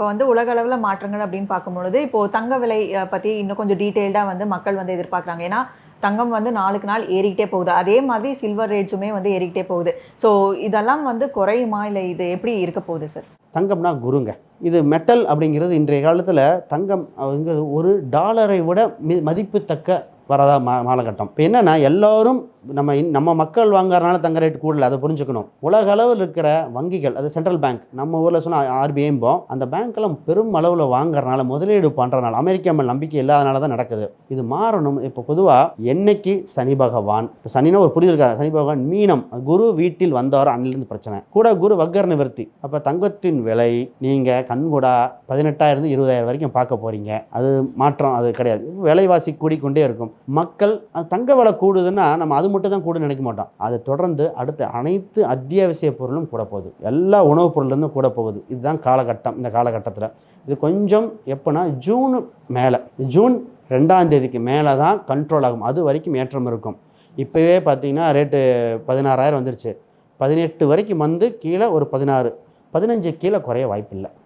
இப்போ வந்து உலக அளவுல மாற்றங்கள் அப்படின்னு பார்க்கும்பொழுது, இப்போ தங்க விலை பத்தி இன்னும் கொஞ்சம் டீட்டெயில்டா வந்து மக்கள் வந்து எதிர்பார்க்குறாங்க. ஏன்னா, தங்கம் வந்து நாளுக்கு நாள் ஏறிக்கிட்டே போகுது. அதே மாதிரி சில்வர் ரேட்ஸுமே வந்து ஏறிக்கிட்டே போகுது. ஸோ இதெல்லாம் வந்து குறையுமா? இல்ல இது எப்படி இருக்க போகுது சார்? தங்கம்னா குருங்க. இது மெட்டல் அப்படிங்கிறது இன்றைய காலத்தில் தங்கம் ஒரு டாலரை விட மதிப்புத்தக்க வரதா காலகட்டம். இப்போ என்னன்னா எல்லாரும் நம்ம மக்கள் வாங்குறதுனால தங்க ரேட் கூடல, அதை புரிஞ்சுக்கணும். உலக அளவில் இருக்கிற வங்கிகள், அது சென்ட்ரல் பேங்க், நம்ம ஊரில் சொன்னால் ஆர்பிஐம்போம், அந்த பேங்க்கெல்லாம் பெரும் அளவில் வாங்குறதுனால, முதலீடு பண்ணுறதுனால, அமெரிக்கா மேல் நம்பிக்கை இல்லாதனால தான் நடக்குது. இது மாறணும். இப்போ பொதுவாக என்னைக்கு சனி பகவான், இப்போ சனினா ஒரு புரிதல் இருக்காது, சனி பகவான் மீனம் குரு வீட்டில் வந்தாரோ அன்னிலிருந்து பிரச்சனை கூட. குரு வக்கர நிவர்த்தி. அப்போ தங்கத்தின் விலை நீங்கள் கண்கூடா 18,000 20,000 வரைக்கும் பார்க்க போகிறீங்க. அது மாற்றம் அது கிடையாது. விலைவாசி கூடிக்கொண்டே இருக்கும். மக்கள் தங்க விலை கூடுதுன்னா நம்ம அது மட்டும் தான் கூட நினைக்க மாட்டோம். அதை தொடர்ந்து அடுத்த அனைத்து அத்தியாவசிய பொருளும் கூட போகுது. எல்லா உணவுப் பொருள்லேருந்து கூட போகுது. இதுதான் காலகட்டம். இந்த காலகட்டத்தில் இது கொஞ்சம் எப்போனா ஜூன் 2ஆம் தேதிக்கு மேலே தான் கண்ட்ரோல் ஆகும். அது வரைக்கும் ஏற்றம் இருக்கும். இப்போவே பார்த்தீங்கன்னா ரேட்டு 16,000 வந்துருச்சு. 18 வரைக்கும் வந்து கீழே ஒரு 16, 15 கீழே குறைய வாய்ப்பில்லை.